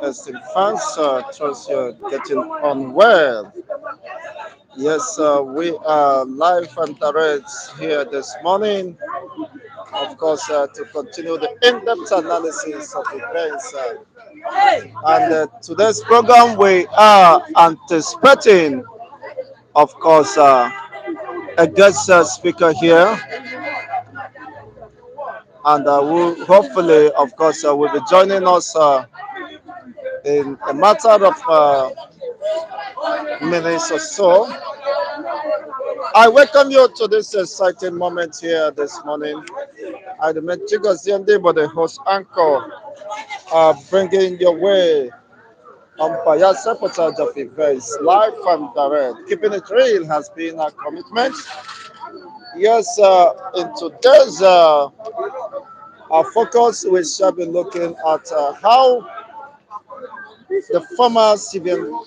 esteemed fans. Trust you're getting on well. Yes, we are live and direct here this morning, of course, to continue the in-depth analysis of events. And today's program, we are anticipating, of course, a guest speaker here, and who hopefully, of course, will be joining us in a matter of minutes or so. I welcome you to this exciting moment here this morning. I remain Chigos Yendi, but the host anchor, bringing your way on bias reportage of events, live and direct. Keeping it real has been a commitment. Yes, in today's our focus, we shall be looking at how the former civilian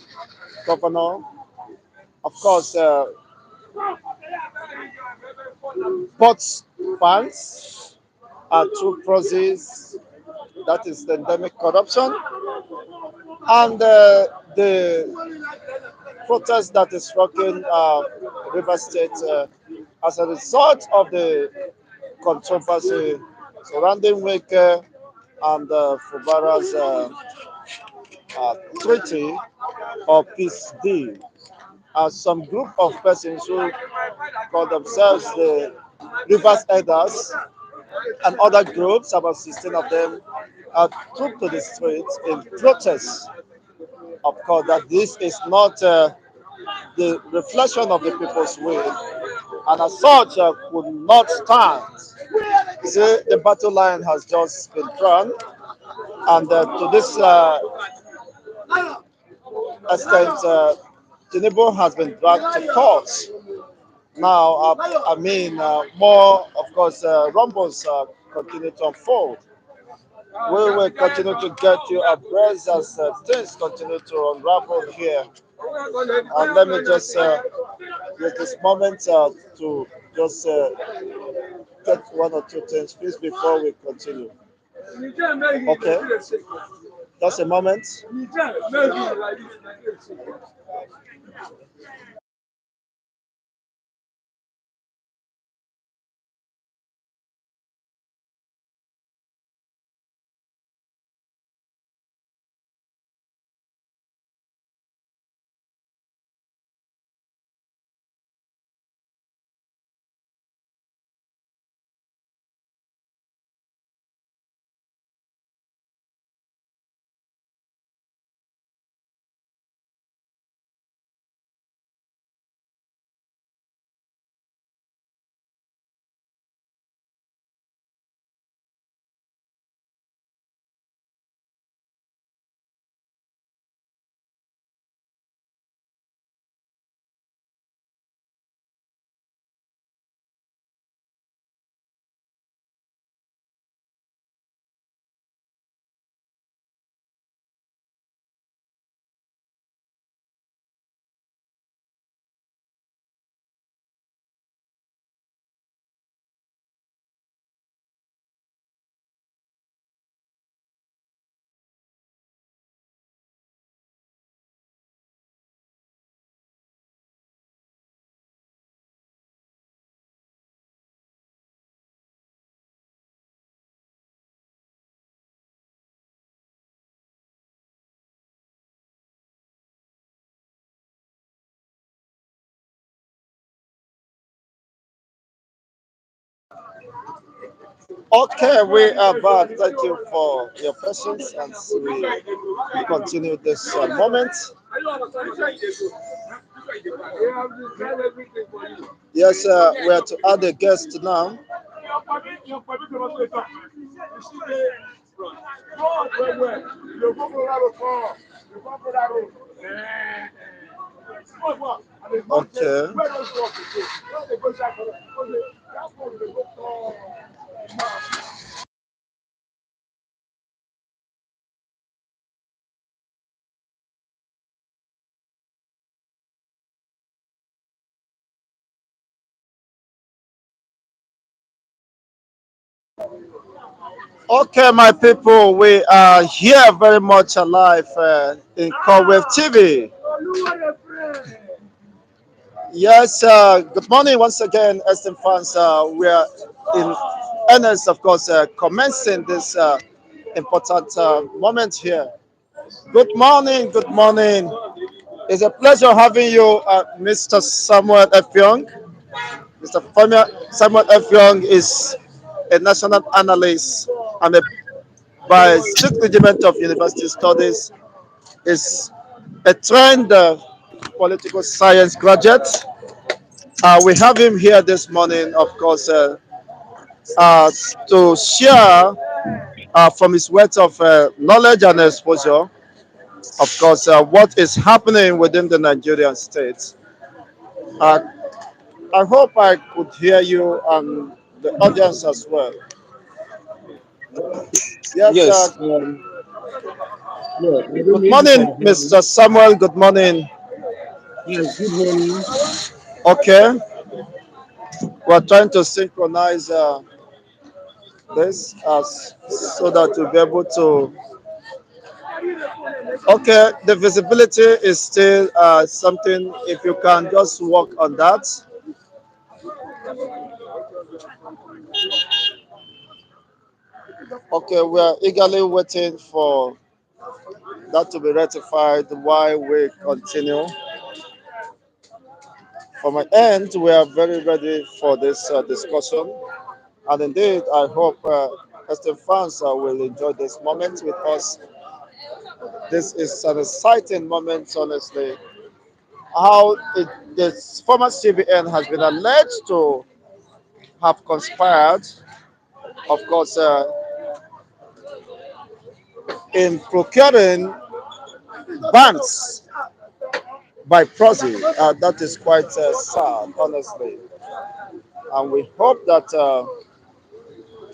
governor, of course, bought funds through proxies, that is the endemic corruption, and the protest that is rocking River State as a result of the controversy surrounding Wike and Fubara's treaty or peace deal. Some group of persons who call themselves the Rivers Elders and other groups, about 16 of them, took to the streets in protest. Of course, that this is not the reflection of the people's will, and as such, would not stand. You see, the battle line has just been drawn, and to this extent, TINUBU has been dragged to court. Now, more, of course, rumbles continue to unfold. We will continue to get you abreast as things continue to unravel here. And let me just use this moment to just get one or two things, please, before we continue. Okay, just a moment. Okay, we are back. Thank you for your patience as we continue this moment. Yes, we are to add a guest now. Okay. Okay, my people, we are here very much alive in Corwave TV. Yes, good morning once again, esteemed fans. We are in earnest, of course, commencing this important moment here. Good morning, good morning. It's a pleasure having you, Mr. Samuel F. Young. Samuel F. Young is a national analyst and by strict regiment of university studies is a trained political science graduate. We have him here this morning, of course, to share from his wealth of knowledge and exposure, of course, what is happening within the Nigerian state. Uh, I hope I could hear you and the audience as well. Yes, Yes. Yeah. I don't good know if you morning, can hear me. Mr. Samuel. Good morning. Yes. Good morning. Okay, we're trying to synchronize this so that we'll be able to. Okay, the visibility is still something. If you can just work on that. Okay, we are eagerly waiting for that to be rectified while we continue. From my end, we are very ready for this discussion. And indeed, I hope esteemed fans will enjoy this moment with us. This is an exciting moment, honestly. How this former CBN has been alleged to have conspired, of course, in procuring banks by proxy. That is quite sad, honestly. And we hope that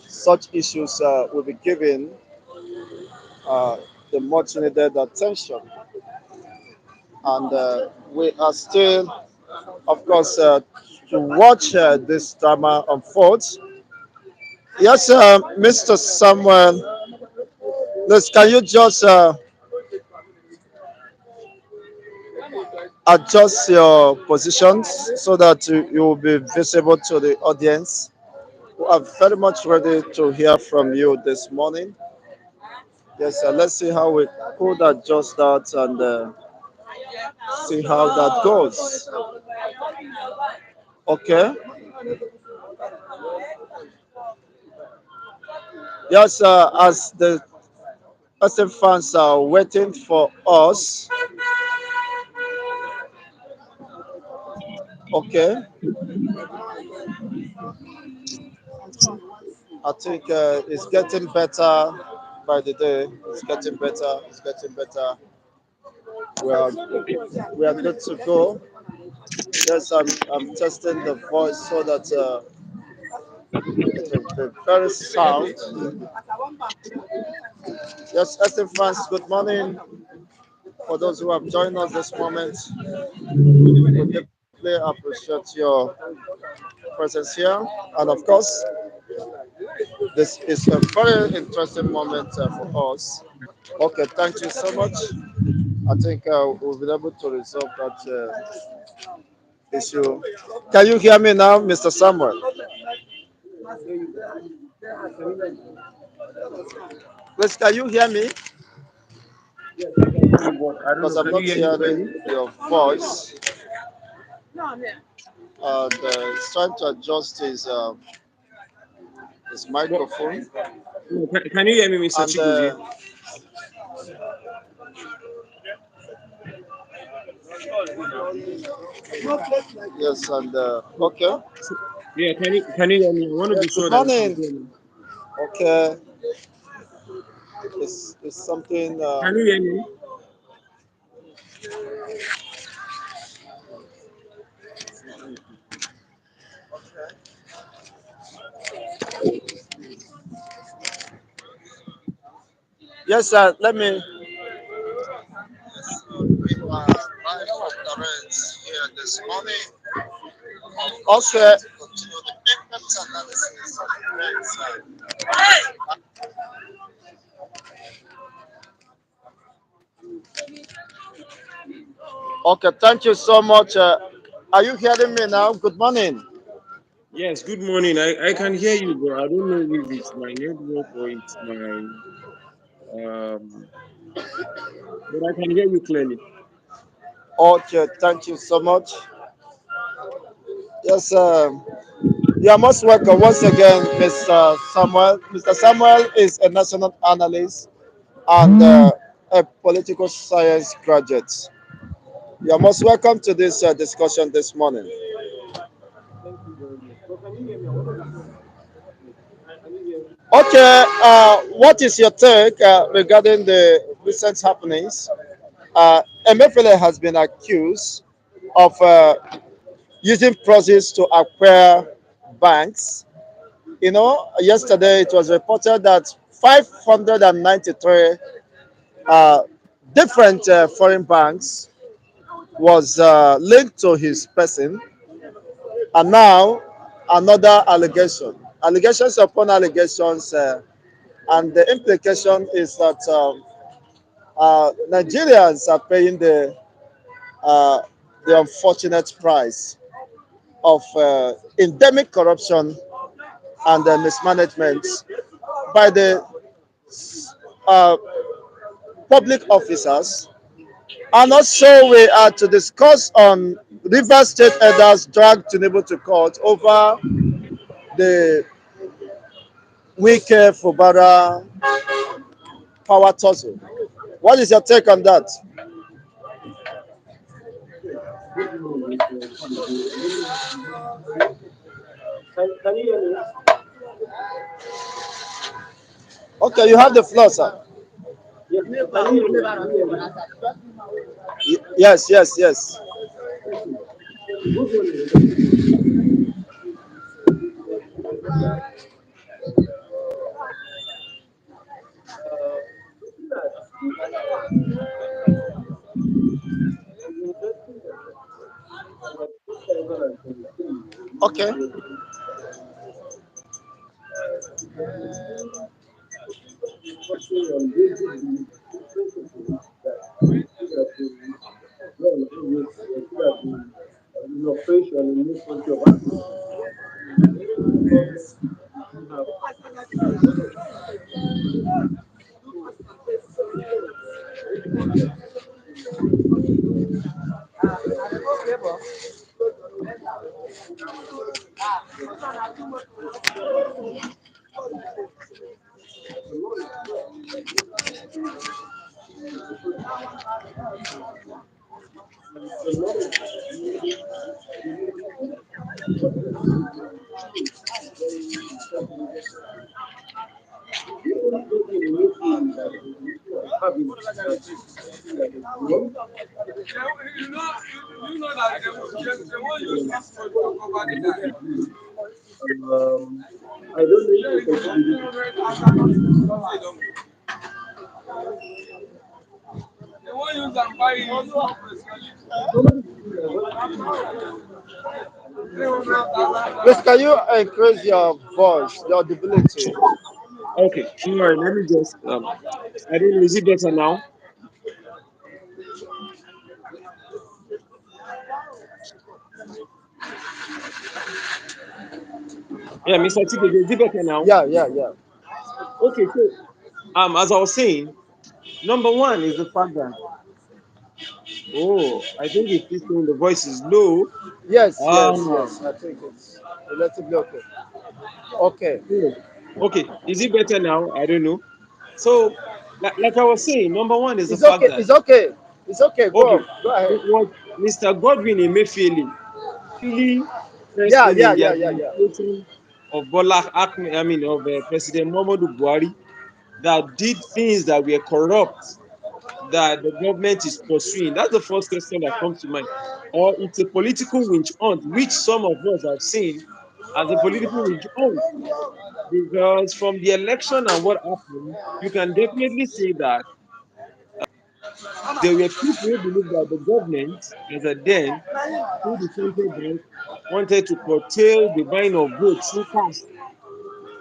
such issues will be given uh, the much needed attention. And we are still, of course, to watch this drama unfold. Yes, Mr. Samuel, please, can you just adjust your positions so that you will be visible to the audience who are very much ready to hear from you this morning? Yes, let's see how we could adjust that and see how that goes. Okay. Yes, as the SM fans are waiting for us. Okay. I think it's getting better by the day. It's getting better. It's getting better. We are we are good to go. Yes, I'm testing the voice so that it will be very sound. Yes, SM fans, good morning. For those who have joined us this moment, we deeply appreciate your presence here. And of course, this is a very interesting moment for us. Okay, thank you so much. I think we'll be able to resolve that issue. Can you hear me now, Mr. Samuel? Please, can you hear me? Yes, I can hear you, but I don't Because know. I'm Can you not hear me hearing clearly? your voice. And he's trying to adjust his But microphone. no, can you hear me, Mr. And Chiguzi? yes, and okay. Yeah, can you hear me? I want to Yes, be good sure that you can morning. hear me. Okay, it's something. Can you hear me? Yes, sir. Let me. We are right off the rails here this morning. Okay. Okay, thank you so much. Are you hearing me now? Good morning. Yes, good morning. I can hear you, but I don't know if it's my network or it's my um. But I can hear you clearly. Okay, thank you so much. Yes, you are most welcome once again, Mr. Samuel. Mr. Samuel is a national analyst and a political science graduate. You are most welcome to this discussion this morning. Thank you very much. So can you hear me? I want to be sure. Can you hear me? Okay, what is your take regarding the recent happenings? Emefiele has been accused of using proxies to acquire banks. You know, yesterday it was reported that 593 uh, different foreign banks was linked to his person, and now another allegation, allegations upon allegations, and the implication is that Nigerians are paying uh, the unfortunate price of endemic corruption and mismanagement by the uh, public officers. And also, we are to discuss on River State elders dragged TINUBU to court over the Wike Fubara power tussle. What is your take on that? Okay. Good morning, Mr. TINUBU. I don't know if you can you hear me? Okay, you have the floor, sir. Yes. Can you hear me? Can you hear me? Yes, yes, yes. Okay. Good morning, Mr. TINUBU. Looking at the interesting about 2023, Okay, focusing on basic beliefs, principles that should have been well obvious, should have been in operation in most countries of Africa. Because we have a lot of people a lot of people and a lot of what we are doing is very important. The only person in Emefiele that is looking at having that something that is wrong, I don't agree. Um, I don't know if Mr. Chibudu somebody between us, what is it? please can you increase your voice, your audibility? Okay, all right, let me just I don't know, is it better now? Yeah, Mr. Chibudu, is it better now? Yeah, yeah, yeah. Okay, so as I was saying, number one is the fact that oh, I think it's still saying the voice is low. Yes, yes, Ah, yes. I think it's relatively okay. Okay, oh, okay. Is it better now? I don't know. So, like I was saying, number one is the it's fact okay. that It's okay. It's okay. Go okay, on. Go ahead. what Mr. Godwin Emefiele actually Yeah, person yeah, in the yeah, yeah, yeah. administration of Bola Ahmed, I mean of President Muhammadu Buhari that did things that were corrupt that the government is pursuing. That's the first question that comes to mind. Or it's a political witch hunt, which some of us have seen as a political witch hunt. Because from the election and what happened, you can definitely say that there were people who believe that the government, as a then, through the central bank, wanted to curtail the buying of votes through cash.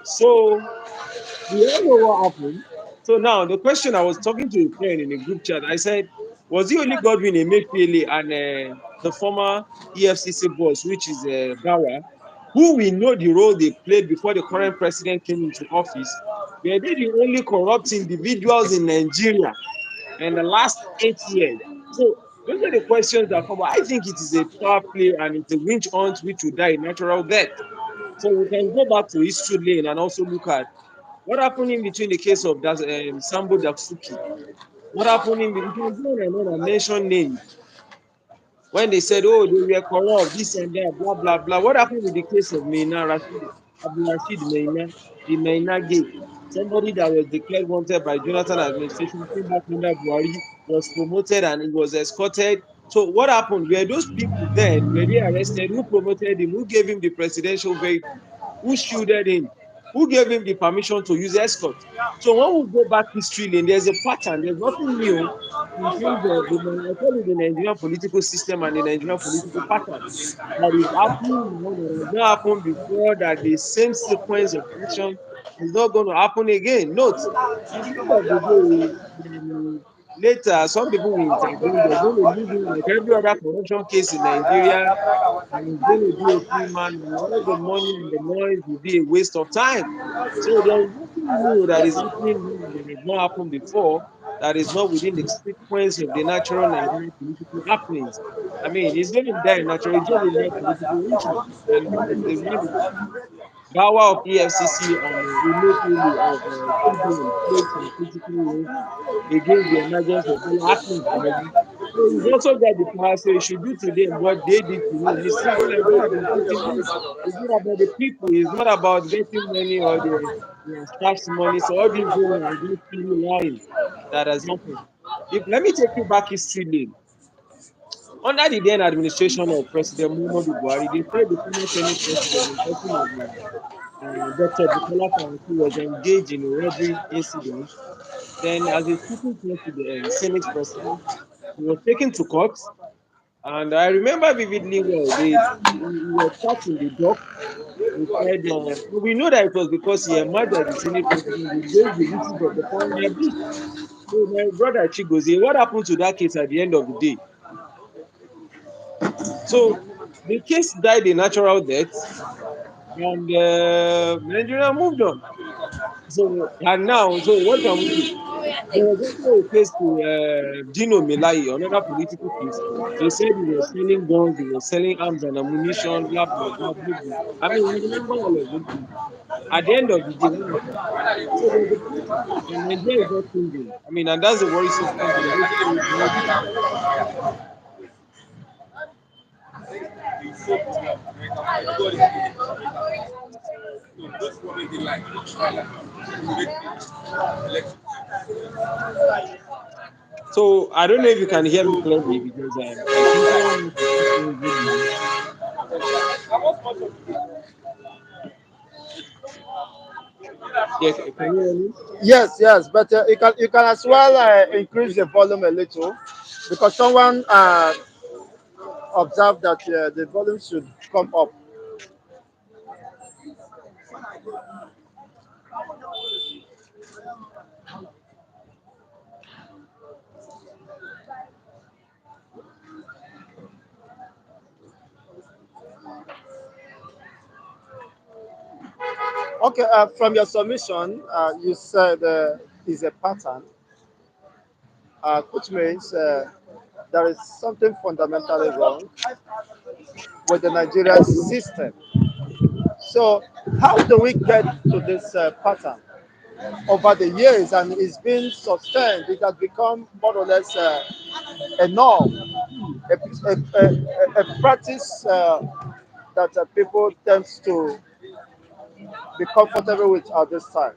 So we all know what happened. So now the question, I was talking to a friend in a group chat. I said, was it only Godwin Emefiele and the former EFCC boss, which is Bawa, who we know the role they played before the current president came into office? Were they the only corrupt individuals in Nigeria in the last 8 years? So those are the questions that come. I think it is a power play and it's a witch hunt which will die a natural death. So we can go back to history lane and also look at what happened in between the case of that Sambo Dasuki. What happened in between? You can go on and on and mention names when they said, oh, they were corrupt, this and that, blah, blah, blah. What happened with the case of Meina Rashid, Abdul Rashid Meina, the Meina gate? Somebody that was declared wanted by Jonathan administration came back under Buhari, was promoted and it was escorted. So what happened? Were those people then, were they arrested? Who promoted him? Who gave him the presidential vehicle? Who shielded him? Who gave him the permission to use escort? So when we go back history lane, there's a pattern. There's nothing new in terms of I call it the Nigerian political system and the Nigerian political pattern that is happening now, that has not happened before, that the same sequence of action is not going to happen again. Note, at the end of the day, later, some people will intervene. They're going to leave it like every other corruption case in Nigeria, and it's going to be a free man, and all the money and the noise will be a waste of time. So there is nothing new that is happening now that has not happened before, that is not within the sequence of the natural Nigerian political happenings. I mean, it's going to die naturally, it's just a political issue. And the reality, Bawa of EFCC and Emefiele of CBN played some critical role against the emergence of Bola Ahmed Tinubu. So he's also got the power, so he should do to them what they did to him. It's simple as they have been treating him. It's not about the people, it's not about getting money or the staff's money. So all these things are just silly lines that has happened. If let me take you back history lane. Under the then administration of President Muhammadu Buhari, they said the former Senate president, in person of Dr. Bukola Saraki, was engaged in a robbery incident. Then, as a sitting president, Senate president, he was taken to court. And I remember vividly well, he was sat in the dock. He said, we know that it was because he emerged as the Senate president. He raised the issue of the foreign abuse. So, my brother Chigozie, what happened to that case at the end of the day? So, the case died a natural death, and Nigeria moved on. So, and now, so what can we do? There was also a case to Gino Melai, another political case. They said he was selling guns, he was selling arms and ammunition, blah, blah, blah, blah, blah. I mean, I remember all of those things. At the end of the day, what happened? So there's a pattern, and Nigeria is not changing. I mean, and that's the worrisome thing. So I don't know if you can hear me clearly because I think someone else is speaking really. Yeah, can you hear me? Yes, yes, but you can as well increase the volume a little because someone observed that the volume should come up. Okay, from your submission, you said is a pattern, which means there is something fundamentally wrong with the Nigerian system. So, how do we get to this pattern over the years? And it's been sustained. It has become more or less a norm, a practice that people tend to be comfortable with at this time.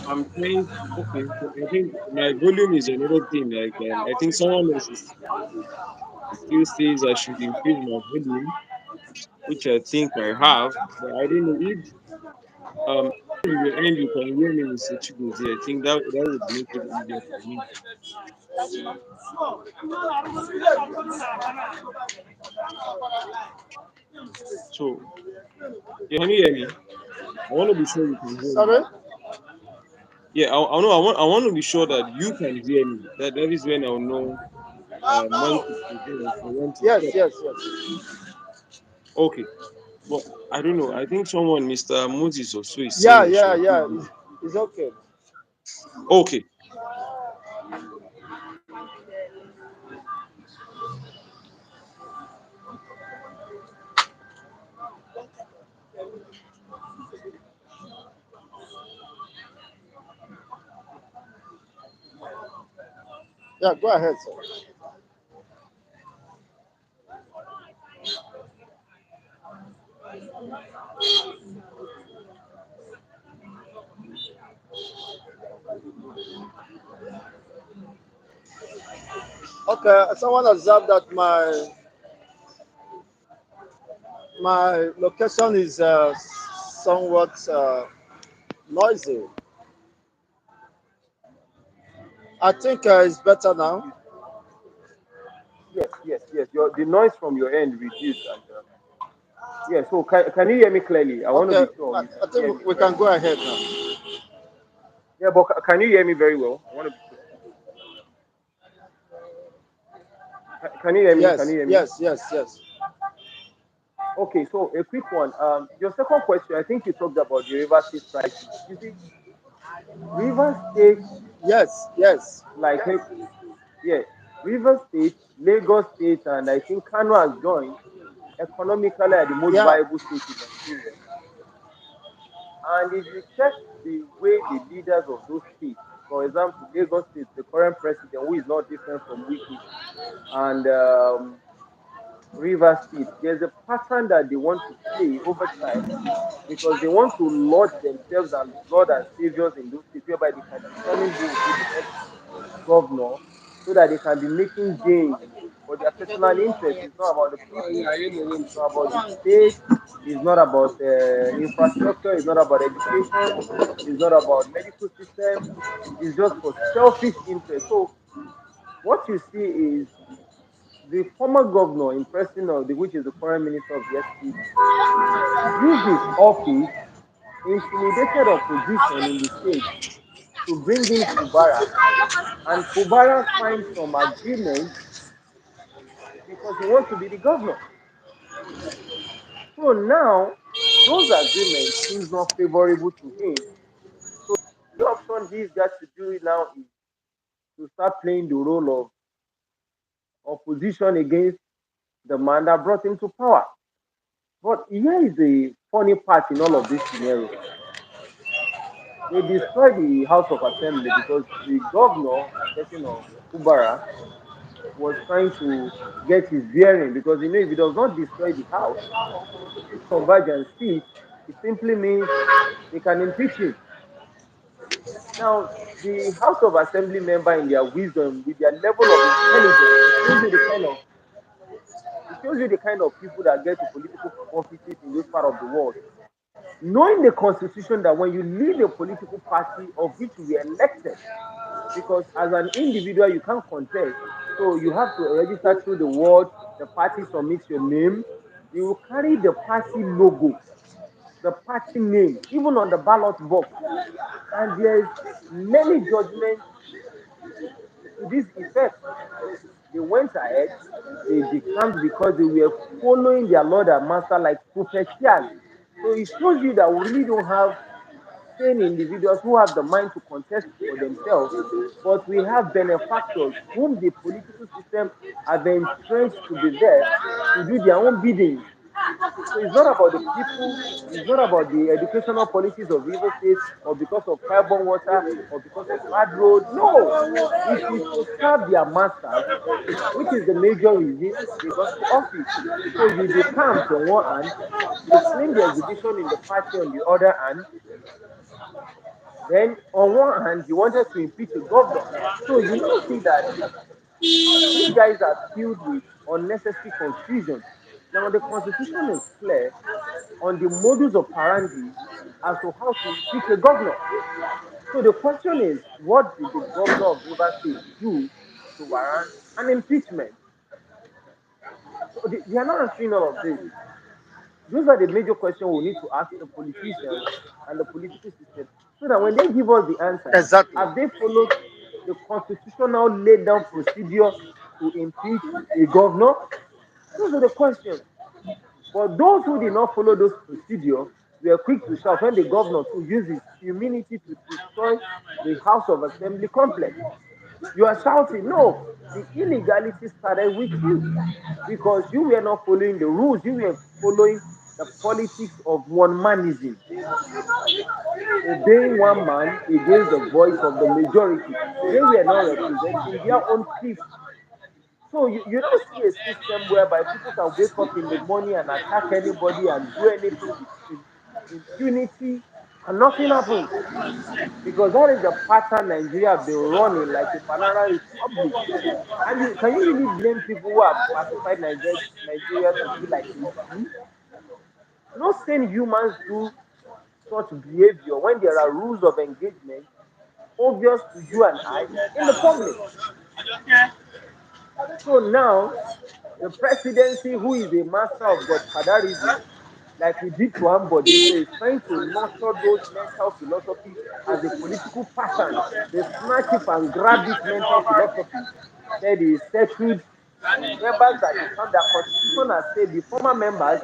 I'm trying. Okay, so I think my volume is another thing. Like, I think someone else is still says I should increase my volume, which I think I have, but I don't know if your end you can hear me, Mr. Chigozie. I think that would make it easier for me. So can you hear me? I want to be sure you can hear me. Sorry? Yeah, I know. I want to be sure that you can hear me. That is when I'll know when to prevail or when to Yes, stop. yes, yes. Okay, but I don't know. I think someone, Mr. Moses or so, is saying Yeah, I yeah, should give yeah. you. It's okay. Okay, Yeah, go ahead, sir. Okay, someone observed that my location is somewhat noisy. I think it's better now. Yes, yes, yes. The noise from your end reduced, and yeah. So can you hear me clearly? I want to Okay, be sure you can I hear think me we very can go well. ahead now. Yeah, but can you hear me very well? I want to be sure. Can you hear me? Can Yes, you hear me? yes, yes, yes. Okay. So a quick one. Your second question. I think you talked about the River State crisis. You see, River State, Yes, yes. like yeah, River State, Lagos State, and I think Kano has joined economically are the most Yeah, viable states in Nigeria. And if you check the way the leaders of those states, for example, Lagos State, the current president, who is not different from Wiki, and River State, there's a pattern that they want to play over time because they want to lodge themselves as Lord and Saviors in those states, whereby they can determine who will be the next governor so that they can be making gains for their personal interest. It's not about the people, it's not about the state, it's not about infrastructure, it's not about education, it's not about medical system, it's just for selfish interest. So what you see is the former governor in person of the which is the current minister of the state used his office, intimidated opposition in the state to bring in Fubara, and Fubara signed some agreement because he wants to be the governor. So now those agreements seems not favorable to him. The option he's got to do now is to start playing the role of opposition against the man that brought him to power. But here is the funny part in all of this scenario. They destroyed the House of Assembly because the governor, in person of Fubara, was trying to get his bearing because if he does not destroy the House, converge and sit, it simply means they can impeach him. Now, the House of Assembly member, in their wisdom, with their level of intelligence, it shows you the kind of people that get to political offices in those part of the world. Knowing the constitution that when you leave a political party of which you were elected, because as an individual you can't contest, so you have to register through the ward, the party submits your name, you will carry the party logo, the party name, even on the ballot box. And there's many judgments to this effect. They went ahead, they decamped because they were following their Lord and Master like superficially. So it shows you that we really don't have sane individuals who have the mind to contest for themselves, but we have benefactors whom the political system have entrenched to be there to do their own bidding. So it's not about the people, it's not about the educational policies of River State or because of carbon water or because of bad road. No, it is to serve their masters, which is the major reason they got to office. So you decamped on one hand, you clean the exhibition in the party on the other hand, then on one hand you wanted to impeach a governor. So you now see that these guys are filled with unnecessary confusion. Now the constitution is clear on the modus operandi as to how to impeach a governor. So the question is, what did the governor of Rivers State do to warrant an impeachment? So they are not answering all of this. Those are the major questions we need to ask the politicians and the political system so that when they give us the answers, Exactly. have they followed the constitutional laid down procedure to impeach a governor? Those are the questions. But those who did not follow those procedures were quick to shout when the governor to use his immunity to destroy the House of Assembly complex. You are shouting, no, the illegality started with you because you were not following the rules. You were following the politics of one manism, obeying one man against the voice of the majority. They were not representing their own people. So you don't see a system whereby people can wake up in the morning and attack anybody and do anything with impunity and nothing happens. Because that is the pattern Nigeria have been running like a banana republic. And can you really blame people who have classified Nigeria to be like a zoo? No sane humans do such behavior when there are rules of engagement obvious to you and I in the public. So now, the presidency, who is a master of godfatherism, like he did to Ambody, so he's trying to nurture those mental philosophy as a political pattern. The snatch it and grab it mental philosophy. Said he settled the members that they found that constitution has said the former members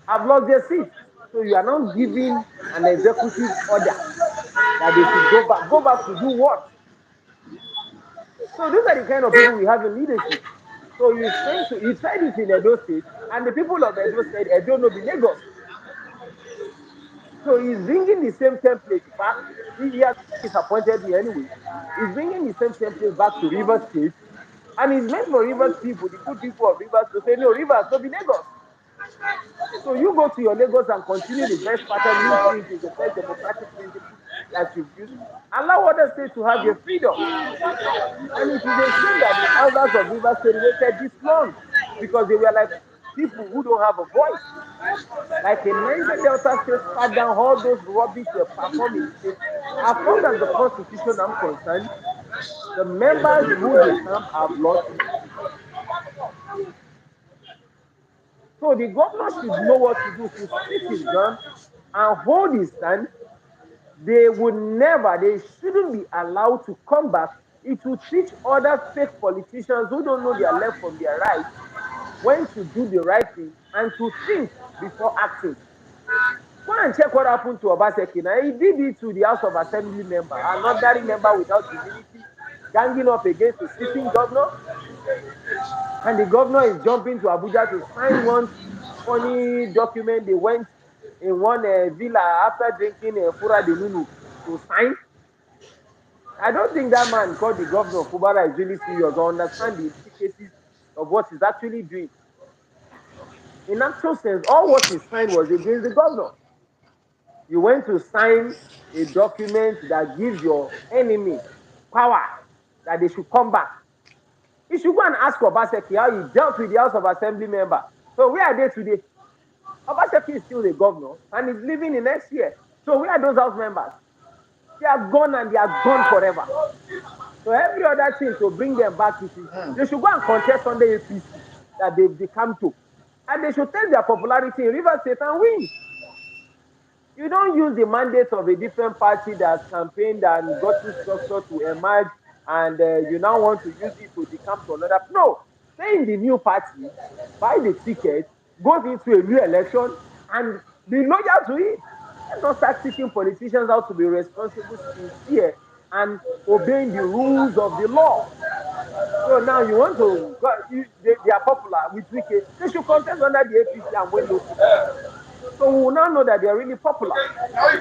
have lost their seats. So you are now giving an executive order that they should go back. Go back to do what? So these are the kind of people we have in leadership. So he tried it in Edo State, and the people of Edo said Edo no be Lagos. So he's bringing the same template back. He has disappointed me anyway. He's bringing the same template back to Rivers State, and it's meant for Rivers people, the good people of Rivers, to say no, Rivers no be Lagos. So you go to your Lagos and continue the best pattern you think is the best democratic principle that you've used. Allow other states to have their freedom. And it is a shame that the elders of Rivers State waited this long because they were like people who don't have a voice. Like in Niger Delta State sat down, all those rubbish were performed in the state. As far as the constitution I'm concerned, the members who they stamp have lost it. So the governor should know what to do, should sit his ground and hold his stand. They would never, they shouldn't be allowed to come back. It will teach other fake politicians who don't know their left from their right when to do the right thing and to think before acting. Go and check what happened to Obaseki. Now, he did it to the House of Assembly member, an ordinary member without humility, ganging up against a sitting governor. And the governor is jumping to Abuja to sign one funny document they went in one villa after drinking Fura de Nunu to sign. I don't think that man called the governor of Kubara is really serious or understand the implications of what he's actually doing. In actual sense, all what he signed was against the governor. You went to sign a document that gives your enemy power that they should come back. You should go and ask Obaseki how he dealt with the House of Assembly member. So where are they today? Obaseki is still the governor and is living in next year. So where are those House members? They are gone and they are gone forever. So every other thing to bring them back is they should go and contest under APC that they come to. And they should test their popularity in Rivers State and win. You don't use the mandate of a different party that's campaigned and gotten structure to emerge, and you now want to use it to decamp to another. No, stay in the new party, buy the ticket, go into a new election, and be loyal to it. Let's not start teaching politicians how to be responsible, sincere, and obeying the rules of the law. So now you want to, they are popular with Wike. They should contest under the APC and win those seats. So we will now know that they are really popular.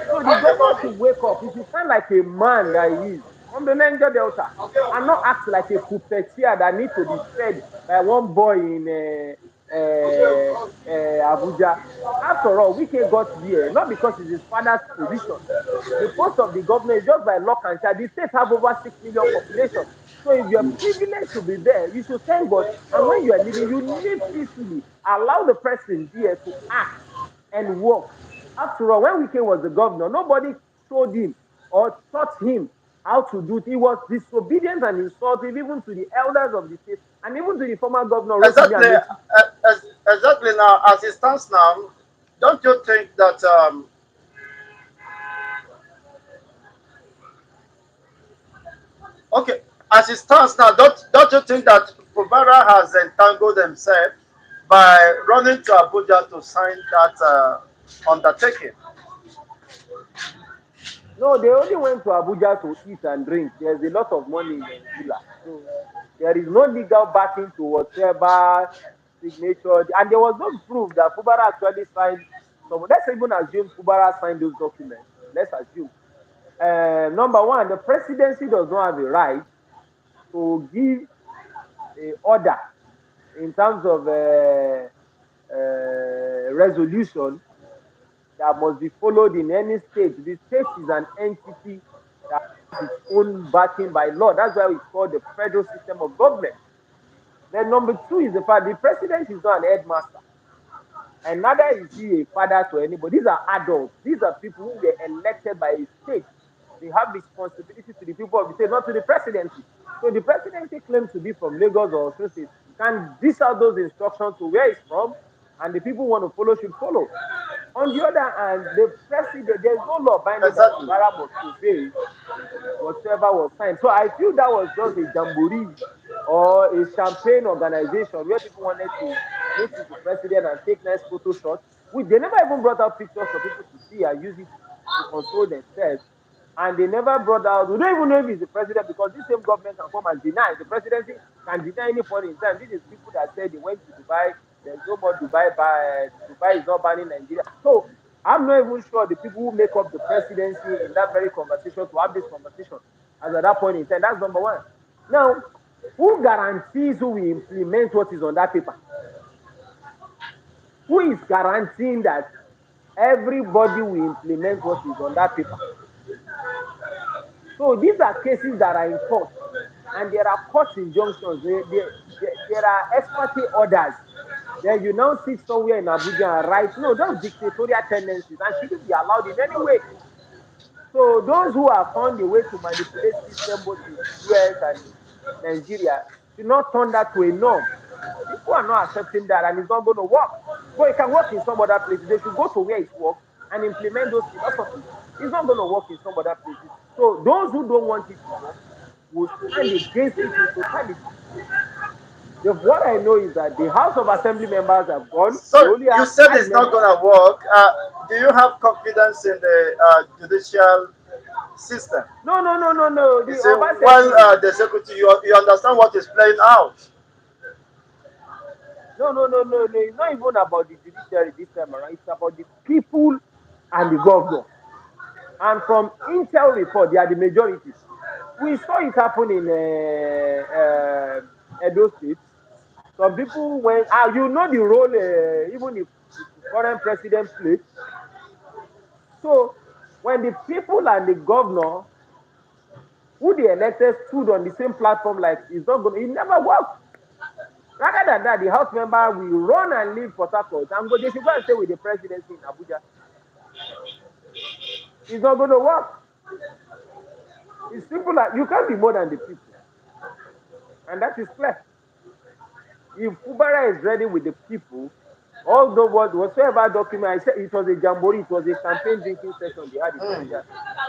So the governor should wake up. He should stand like a man that he is from the Niger Delta and not act like a puppeteer that needs to be fed by one boy in Abuja. After all, Wike got there not because it's his father's position. The post of the governor is just by luck and shine. The state have over 6 million population. So if you're privileged to be there, you should thank God. And when you are leaving, you leave peacefully. Allow the person there to act and work. After all, when Wike was the governor, nobody showed him or taught him how to do it. He was disobedient and insultive even to the elders of the state and even to the former governor Rotimi Exactly, Amechi. exactly. Now, as it stands now, don't you think that okay, as it stands now, don't you think that Fubara has entangled himself by running to Abuja to sign that undertaking? No, they only went to Abuja to eat and drink. There's a lot of money in the villa. So there is no legal backing to whatever signature. And there was no proof that Fubara actually signed. So let's even assume Fubara signed those documents. Let's assume. Number one, the presidency does not have a right to give a order in terms of resolution that must be followed in any state. The state is an entity that has its own backing by law. That's why it's called the federal system of government. Then number two is the fact the president is not an headmaster, and neither is he a father to anybody. These are adults. These are people who were elected by a state. They have responsibility to the people of the state, not to the presidency. So the presidency claims to be from Lagos or Osun State. You can dish out those instructions to where it's from, and the people who want to follow should follow. On the other hand, the president, there's no law binding that Exactly. Fubara must obey whatever was signed. So I feel that was just a jamboree or a champagne organization where people wanted to meet with the president and take nice photo shots, which they never even brought out pictures for people to see and use it to console themselves. And they never brought out, we don't even know if he's the president because this same government can come and deny. The presidency can deny any point in time. This is people that said they went to Dubai. There's no more Dubai. Dubai is not banning Nigeria. So I'm not even sure the people who make up the presidency in that very conversation to have this conversation as at that point in time. That's number one. Now, who guarantees who will implement what is on that paper? Who is guaranteeing that everybody will implement what is on that paper? So these are cases that are in court, and there are court injunctions. There are ex parte orders. Then you now sit somewhere in Abuja and write, no, those dictatorial tendencies and shouldn't be allowed in any way. So those who have found a way to manipulate system both in the US and in Nigeria should not turn that to a norm. People are not accepting that and it's not going to work. But it can work in some other places. They should go to where it works and implement those philosophies. It's not going to work in some other places. So those who don't want it to work will stand against it in totality. What I know is that the House of Assembly members have gone. They So only you have said five it's not members. gonna work. Do you have confidence in the judicial system? No, no, no, no, no. You The say, well, Obaseki. the executive, you understand what is playing out. No, no, no, no, no. It's not even about the judiciary this time around. It's about the people and the governor. And from intel report, they are the majority. We saw it happen in Edo State. Some people went, you know the role, even if the current president played. So when the people and the governor, who they elected, stood on the same platform, like it's not going, it never worked. Rather than that, the House member will run and leave Port Harcourt and go. They should go and stay with the presidency in Abuja. It's not going to work. It's simple like you can't be more than the people, and that is clear. If Fubara is ready with the people, although whatsoever document I said it was a jamboree, it was a champagne drinking session they had in Hmm. Abuja.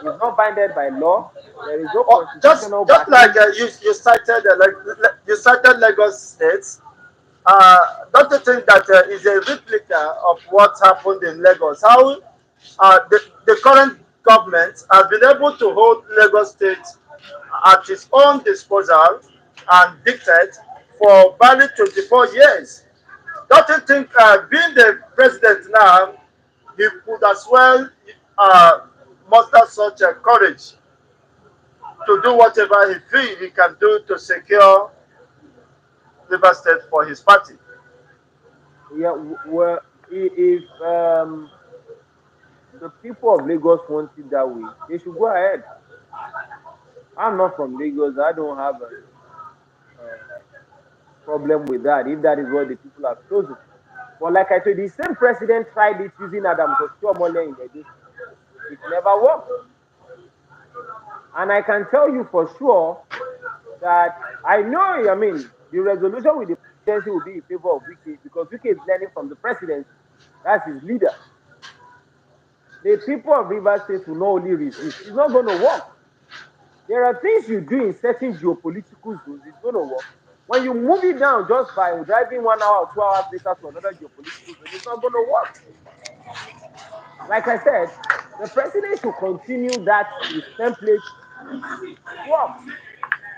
It's not binded by law. There is no Oh, constitutional just like backing. you cited, you cited Lagos State. Don't you think that is a replica of what happened in Lagos? How the current government has been able to hold Lagos State at its own disposal and dictate for barely 24 years. Don't you think, being the president now, he could as well uh, muster such courage to do whatever he feels he can do to secure River State for his party? Yeah, well, if the people of Lagos want it that way, they should go ahead. I'm not from Lagos. I don't have a problem with that if that is what the people have chosen. But like I said, the same president tried it using Adams Oshiomhole in Edo State. It never worked. And I can tell you for sure that I know, I mean, the resolution with the presidency will be in favor of Wike because Wike is learning from the presidency. That's his leader. The people of Rivers State will not only resist. It's not going to work. There are things you do in certain geopolitical zones, it's going to work. When you move it down just by driving 1 hour or 2 hours later to another geopolitical zone, it's not going to work. Like I said, the president should continue that his template works.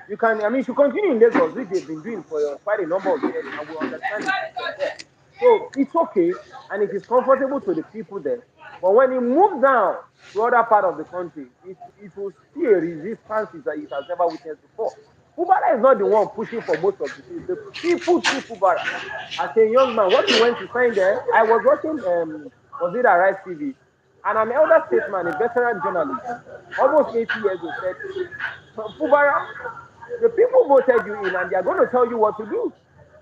You can, I mean, should continue in Lagos, which they've been doing for quite a number of years, and we understand the system there. So it's okay, and it is comfortable to the people there. But when it moves down to other part of the country, it will see a resistance it has never witnessed before. Fubara is not the one pushing for most of the things. The people see Fubara. As a young man, what he went to sign there, I was watching, was it Arise TV? And an elder statesman, a veteran journalist, almost 80 years old, said, Fubara, the people voted you in and they are going to tell you what to do.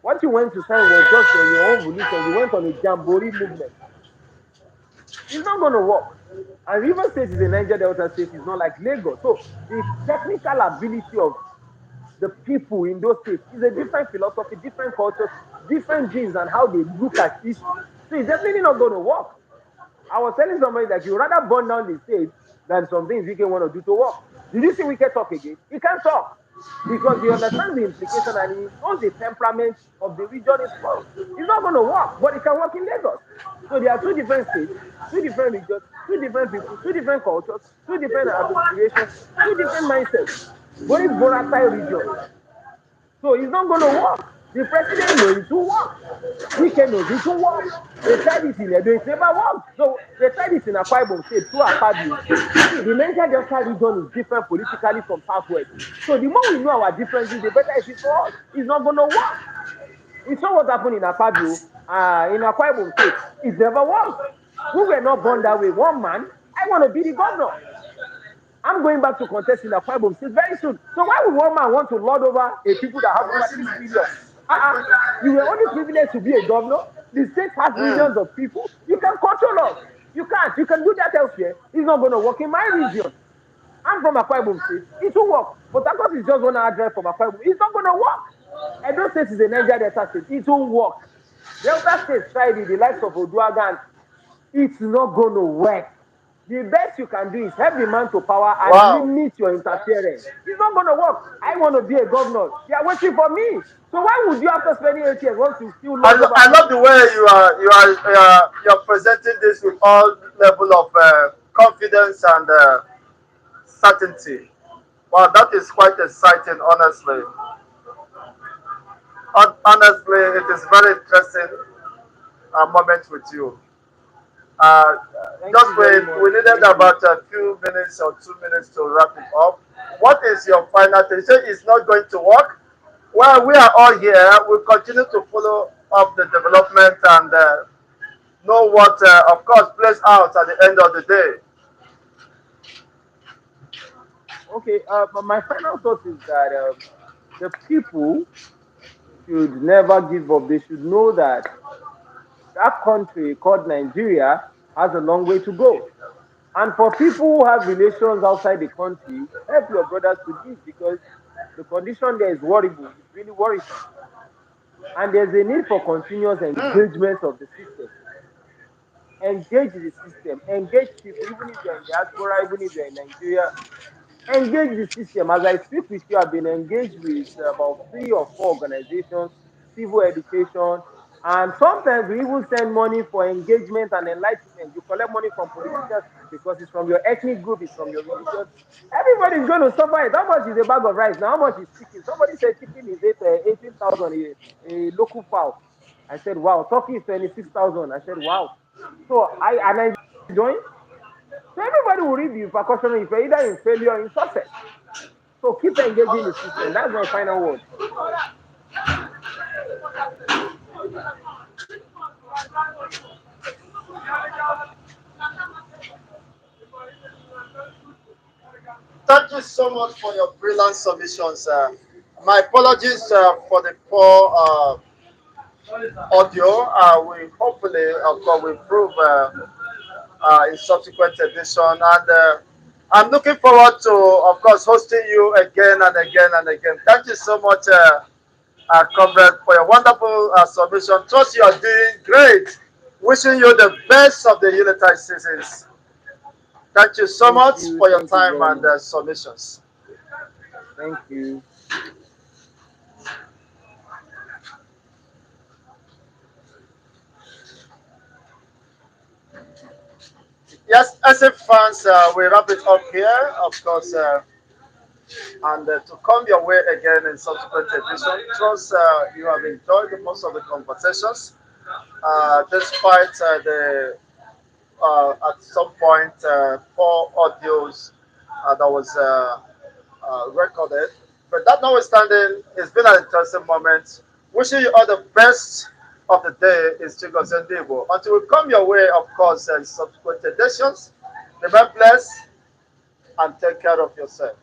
What you went to sign was just your own volition. You went on a jamboree movement. It's not going to work. And River State is a Niger Delta state. It's not like Lagos. So the technical ability of the people in those states is a different philosophy, different cultures, different genes, and how they look at issues. So it's definitely not going to work. I was telling somebody that you rather burn down the state than some things we can want to do to work. Did you see we can talk again? He can't talk because he understands the implication and he knows the temperament of the region is close. It's not going to work, but it can work in Lagos. So there are two different states, two different regions, two different people, two different cultures, two different aspirations, two different mindsets. Very volatile region. So it's not going to work. The president knows it will work. Wike knows it will work. They tried it in Edo, it never worked. So they tried it in Akwa Ibom State through Akpabio. See, the Niger Delta region is different politically from Southwest. So the more we know our differences, the better it is for us. It's not going to work. We saw what happened in Akpabio, in Akwa Ibom State. It never worked. We were not born that way. One man, I want to be the governor. I'm going back to contest in Akwa Ibom State very soon. So why would one man want to lord over a people that have over 3 million? Uh-uh. You were only privileged to be a governor. The state has millions of people. You can control us. You can't. You can do that elsewhere. It's not going to work in my region. I'm from Akwa Ibom State. It will work. But Lagos is just 1 hour drive from Akwa Ibom. It's not going to work. Edo State is a Niger Delta state. It will work. Delta State tried it, the likes of Oduagan. It's not going to work. The best you can do is help the man to power and Wow. limit your interference. It's not going to work. I want to be a governor. They are waiting for me. So why would you, after spending 8 years, want to still lord over I love people? the way you're presenting this with all level of confidence and certainty. Wow, that is quite exciting, honestly. Honestly, it is very interesting moment with you. Uh, Thank just you very wait, much. we needed Thank you. about a few minutes or 2 minutes to wrap it up. What is your final thing? Say it's not going to work. Well, we are all here. We continue to follow up the development and know what, of course, plays out at the end of the day. Okay, but my final thought is that the people should never give up. They should know that that country called Nigeria has a long way to go. And for people who have relations outside the country, help your brothers to leave because the condition there is worryable. It's really worrisome. And there's a need for continuous engagement of the system. Engage the system, engage people, even if you're in diaspora, even if you're in Nigeria, engage the system. As I speak with you, I've been engaged with about 3 or 4 organizations, civil education, and sometimes we even send money for engagement and enlightenment. You collect money from politicians because it's from your ethnic group, it's from your religion. Everybody's going to suffer it. How much is a bag of rice now? How much is chicken? Somebody said chicken is 18,000 a local fowl. I said, wow. Turkey is 26,000. I said, wow. So I joined. So everybody will read the repercussion if you're either in failure or in success. So keep engaging the system. That's my final word. Thank you so much for your brilliant submissions. My apologies for the poor audio. We hopefully, of course, we improve in subsequent edition. And I'm looking forward to, of course, hosting you again and again and again. Thank you so much, comrade, for your wonderful submission. Trust you are doing great. Wishing you the best of the Unitide seasons. Thank you so much for your Thank you time very and much. submissions. Thank you. Yes, as a fans, we wrap it up here, of course, and to come your way again in subsequent edition. Trust you have enjoyed most of the conversations, despite the at some point poor audios that was recorded. But that notwithstanding, it's been an interesting moment. Wishing you all the best of the day is Chigos Ndibo. Until we come your way, of course, in subsequent editions, remain blessed and take care of yourself.